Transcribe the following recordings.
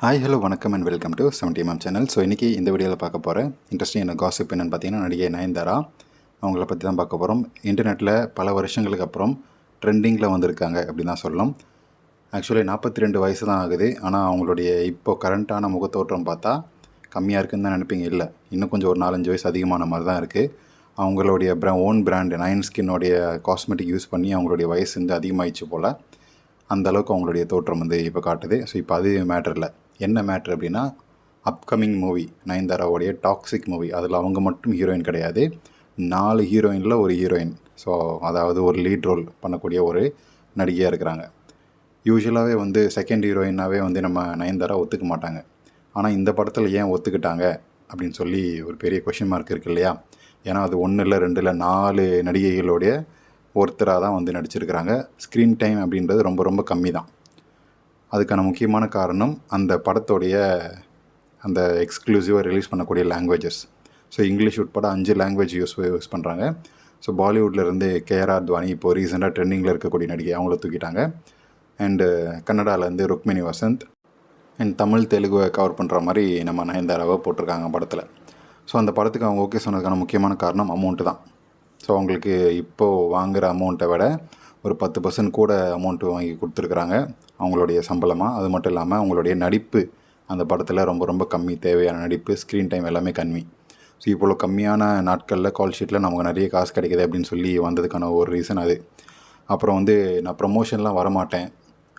Hi hello வணக்கம் and welcome to 70 ma'am channel. So இன்றைக்கி இந்த வீடியோவில் பார்க்க போகிறேன் இன்ட்ரெஸ்டிங் காசிப் என்னென்னு பார்த்தீங்கன்னா, நடிகை நயன்தாரா அவங்கள பற்றி தான் பார்க்க போகிறோம். இன்டர்நெட்டில் பல வருஷங்களுக்கு அப்புறம் ட்ரெண்டிங்கில் வந்திருக்காங்க அப்படின்னு தான் சொல்லணும். ஆக்சுவலி 42 வயசு தான் ஆகுது. ஆனால் அவங்களுடைய இப்போது கரண்ட்டான முகத்தோற்றம் பார்த்தா கம்மியாக இருக்குன்னு தான் நினைப்பீங்க. இல்லை, இன்னும் கொஞ்சம் ஒரு 4-5 வயசு அதிகமான மாதிரி தான் இருக்குது. அவங்களுடைய ஓன் பிராண்டு நயன் ஸ்கின்னோடைய காஸ்மெட்டிக் யூஸ் பண்ணி அவங்களுடைய வயசு வந்து அதிகமாகிடுச்சு போல். அந்தளவுக்கு அவங்களுடைய தோற்றம் வந்து இப்போ காட்டுது. ஸோ இப்போ அது மேட்டர் இல்லை. என்ன மேட்ரு அப்படின்னா, அப்கமிங் மூவி நயன்தாராவோடைய டாக்ஸிக் மூவி. அதில் அவங்க மட்டும் ஹீரோயின் கிடையாது, 4 ஹீரோயினில் ஒரு ஹீரோயின். ஸோ அதாவது ஒரு லீட் ரோல் பண்ணக்கூடிய ஒரு நடிகையாக இருக்கிறாங்க. யூஸ்வலாகவே வந்து செகண்ட் ஹீரோயினாகவே வந்து நம்ம நயன்தாரா ஒத்துக்க மாட்டாங்க. ஆனால் இந்த படத்தில் ஏன் ஒத்துக்கிட்டாங்க அப்படின்னு சொல்லி ஒரு பெரிய கொஷின் மார்க் இருக்குது இல்லையா? ஏன்னா அது 1 இல்லை 2 இல்லை 4 நடிகைகளுடைய ஒருத்தராக தான் வந்து நடிச்சிருக்கிறாங்க. ஸ்க்ரீன் டைம் அப்படின்றது ரொம்ப ரொம்ப கம்மி தான். அதுக்கான முக்கியமான காரணம் அந்த படத்தோடைய அந்த எக்ஸ்க்ளூசிவாக ரிலீஸ் பண்ணக்கூடிய லாங்குவேஜஸ். ஸோ இங்கிலீஷ் உட்பட 5 லாங்குவேஜ் யூஸ் பண்ணுறாங்க. ஸோ பாலிவுட்லேருந்து கேஆர் அத்வானி இப்போது ரீசெண்டாக ட்ரெண்டிங்கில் இருக்கக்கூடிய நடிகை அவங்கள தூக்கிட்டாங்க. அண்டு கன்னடாவிலேருந்து ருக்மிணி வசந்த் அண்ட் தமிழ் தெலுங்குவை கவர் பண்ணுற மாதிரி நம்ம நயன்தாராவை போட்டிருக்காங்க படத்தில். ஸோ அந்த படத்துக்கு அவங்க ஓகே சொன்னதுக்கான முக்கியமான காரணம் அமௌண்ட்டு தான். ஸோ அவங்களுக்கு இப்போது வாங்குகிற அமௌண்ட்டை விட ஒரு 10% கூட அமௌண்ட்டு வாங்கி கொடுத்துருக்குறாங்க அவங்களுடைய சம்பளமாக. அது மட்டும் இல்லாமல் அவங்களுடைய நடிப்பு அந்த படத்தில் ரொம்ப ரொம்ப கம்மி, தேவையான நடிப்பு, ஸ்க்ரீன் டைம் எல்லாமே கம்மி. ஸோ இவ்வளோ கம்மியான நாட்களில் கால் ஷீட்டில் நமக்கு நிறைய காசு கிடைக்கிது அப்படின்னு சொல்லி வந்ததுக்கான ஒரு ரீசன் அது. அப்புறம் வந்து நான் ப்ரமோஷன்லாம் வரமாட்டேன்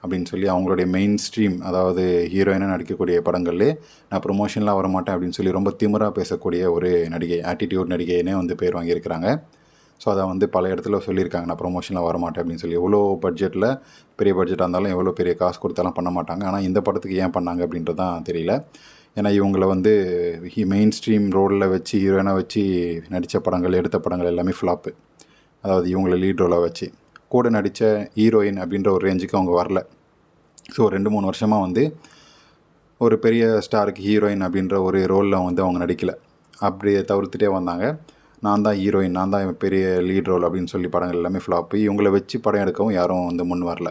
அப்படின்னு சொல்லி அவங்களுடைய மெயின் ஸ்ட்ரீம், அதாவது ஹீரோயினாக நடிக்கக்கூடிய படங்கள்லேயே நான் ப்ரொமோஷன்லாம் வரமாட்டேன் அப்படின்னு சொல்லி ரொம்ப திமிராக பேசக்கூடிய ஒரு நடிகை, ஆட்டிடியூட் நடிகைன்னே வந்து பேர் வாங்கியிருக்கிறாங்க. ஸோ அதை வந்து பல இடத்துல சொல்லியிருக்காங்க, நான் ப்ரொமோஷனில் வரமாட்டேன் அப்படின்னு சொல்லி. எவ்வளோ பட்ஜெட்டில், பெரிய பட்ஜெட்டாக இருந்தாலும் எவ்வளோ பெரிய காசு கொடுத்தாலும் பண்ண மாட்டாங்க. ஆனால் இந்த படத்துக்கு ஏன் பண்ணாங்க அப்படின்றது தான் தெரியல. ஏன்னா இவங்கள வந்து மெயின் ஸ்ட்ரீம் ரோலில் வச்சு ஹீரோயினாக வச்சு நடித்த படங்கள், எடுத்த படங்கள் எல்லாமே ஃப்ளாப்பு. அதாவது இவங்கள லீட் ரோலாக வச்சு கூட நடித்த ஹீரோயின் அப்படின்ற ஒரு ரேஞ்சுக்கு அவங்க வரல. ஸோ 2-3 வருஷமாக வந்து ஒரு பெரிய ஸ்டாருக்கு ஹீரோயின் அப்படின்ற ஒரு ரோலில் வந்து அவங்க நடிக்கலை. அப்படியே தவிர்த்துட்டே வந்தாங்க. நான் தான் ஹீரோயின், நான் தான் பெரிய லீட் ரோல் அப்படின்னு சொல்லி படங்கள் எல்லாமே ஃப்ளாப்பு. இவங்களை வச்சு படம் எடுக்கவும் யாரும் வந்து முன் வரல.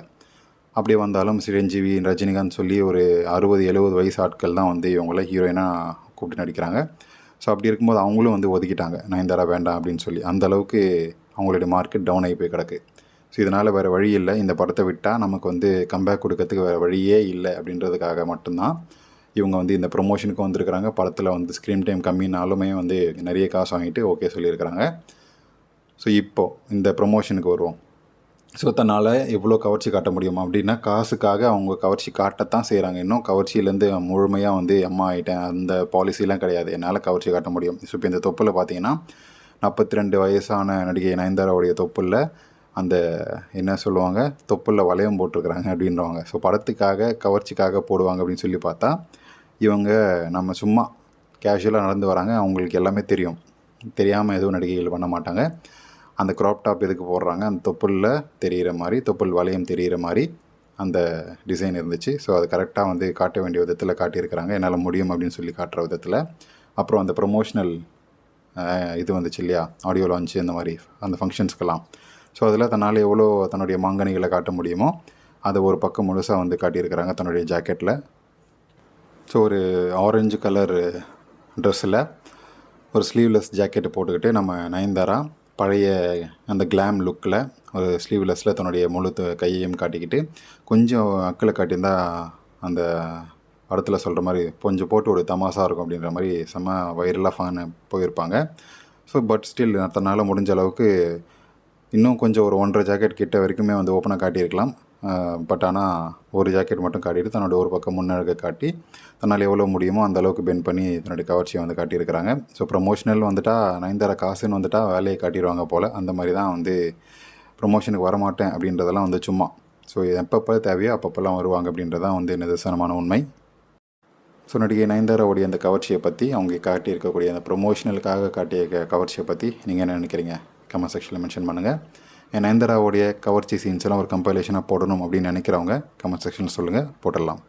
அப்படியே வந்தாலும் சிரஞ்சீவி, ரஜினிகாந்த் சொல்லி ஒரு 60-70 வயசு ஆட்கள் தான் வந்து இவங்கள ஹீரோயினாக கூப்பிட்டு நடிக்கிறாங்க. ஸோ அப்படி இருக்கும்போது அவங்களும் வந்து ஒதுக்கிட்டாங்க, நயன்தாரா வேண்டாம் அப்படின்னு சொல்லி. அந்தளவுக்கு அவங்களுடைய மார்க்கெட் டவுன் ஆகி போய் கிடக்கு. ஸோ இதனால் வேறு வழி இல்லை, இந்த படத்தை விட்டால் நமக்கு வந்து கம்பேக் கொடுக்கறதுக்கு வேறு வழியே இல்லை அப்படின்றதுக்காக மட்டும்தான் இவங்க வந்து இந்த ப்ரொமோஷனுக்கு வந்திருக்கிறாங்க. படத்தில் வந்து ஸ்க்ரீன் டைம் கம்மினாலுமே வந்து நிறைய காசு வாங்கிட்டு ஓகே சொல்லியிருக்கிறாங்க. ஸோ இப்போது இந்த ப்ரொமோஷனுக்கு வருவோம். ஸோ தன்னால் எவ்வளோ கவர்ச்சி காட்ட முடியும் அப்படின்னா, காசுக்காக அவங்க கவர்ச்சி காட்டத்தான் செய்கிறாங்க. இன்னும் கவர்ச்சியிலேருந்து முழுமையாக வந்து அம்மா ஆகிட்டேன் அந்த பாலிசிலாம் கிடையாது, என்னால் கவர்ச்சி காட்ட முடியும். ஸோ இப்போ இந்த தொப்பில் பார்த்தீங்கன்னா 42 வயசான நடிகை நயன்தாராவுடைய தொப்பில் அந்த என்ன சொல்லுவாங்க, தொப்பில் வளையம் போட்டிருக்கிறாங்க அப்படின்றவாங்க. ஸோ படத்துக்காக கவர்ச்சிக்காக போடுவாங்க அப்படின்னு சொல்லி பார்த்தா, இவங்க நம்ம சும்மா கேஷுவலாக நடந்து வராங்க. அவங்களுக்கு எல்லாமே தெரியும், தெரியாமல் எதுவும் நடிகைகள் பண்ண மாட்டாங்க. அந்த க்ராப் டாப் எதுக்கு போடுறாங்க, அந்த தொப்புளில் தெரிகிற மாதிரி, தொப்புள் வளையம் தெரிகிற மாதிரி அந்த டிசைன் இருந்துச்சு. ஸோ அது கரெக்டாக வந்து காட்ட வேண்டிய விதத்தில் காட்டியிருக்கிறாங்க, என்னால் முடியும் அப்படின்னு சொல்லி காட்டுற விதத்தில். அப்புறம் அந்த ப்ரொமோஷ்னல் இது வந்துச்சு இல்லையா, ஆடியோ லான்ச்சு, அந்த மாதிரி அந்த ஃபங்க்ஷன்ஸ்க்கெல்லாம். ஸோ அதில் தன்னால் எவ்வளோ தன்னுடைய மாங்கனிகளை காட்ட முடியுமோ அதை ஒரு பக்கம் முழுசாக வந்து காட்டியிருக்கிறாங்க தன்னுடைய ஜாக்கெட்டில். ஸோ ஒரு ஆரஞ்சு கலர் ட்ரெஸ்ஸில் ஒரு ஸ்லீவ்லெஸ் ஜாக்கெட்டு போட்டுக்கிட்டு நம்ம நயன்தாரா பழைய அந்த கிளாம் லுக்கில் ஒரு ஸ்லீவ்லெஸ்ஸில் தன்னுடைய முழு கையையும் காட்டிக்கிட்டு கொஞ்சம் அக்களை காட்டியிருந்தா அந்த படத்தில் சொல்கிற மாதிரி கொஞ்சம் போட்டு ஒரு தமாசாக இருக்கும் அப்படின்ற மாதிரி செம்ம வைரலாக ஃபேன் போயிருப்பாங்க. ஸோ பட் ஸ்டில் தன்னால் முடிஞ்ச அளவுக்கு இன்னும் கொஞ்சம் ஒரு 1.5 ஜாக்கெட் கிட்ட வரைக்குமே வந்து ஓப்பனாக காட்டியிருக்கலாம். பட் ஆனால் ஒரு ஜாக்கெட் மட்டும் காட்டிட்டு தன்னோட ஒரு பக்கம் முன்னழகை காட்டி தன்னால் எவ்வளோ முடியுமோ அந்தளவுக்கு பெண்ட் பண்ணி தன்னுடைய கவர்ச்சியை வந்து காட்டியிருக்கிறாங்க. ஸோ ப்ரொமோஷனல் வந்துட்டால் நயன்தாரா காசுன்னு வந்துட்டால் வேலையை காட்டிடுவாங்க போல். அந்த மாதிரி தான் வந்து ப்ரொமோஷனுக்கு வரமாட்டேன் அப்படின்றதெல்லாம் வந்து சும்மா. ஸோ எப்பப்போ தேவையோ அப்பப்போல்லாம் வருவாங்க அப்படின்றதான் வந்து நிதர்சனமான உண்மை. ஸோ நடிகை நயன்தாராவுடைய அந்த கவர்ச்சியை பற்றி, அவங்க காட்டியிருக்கக்கூடிய அந்த ப்ரொமோஷனலுக்காக காட்டிய கவர்ச்சியை பற்றி நீங்கள் என்ன நினைக்கிறீங்க, கமெண்ட் செக்ஷனில் மென்ஷன் பண்ணுங்கள். நயன்தாராவுடைய கவர்ச்சி சீன்ஸ் எல்லாம் ஒரு கம்பைலேஷனாக போடணும் அப்படின்னு நினைக்கிறவங்க கமெண்ட் செக்ஷனில் சொல்லுங்கள், போட்டுடலாம்.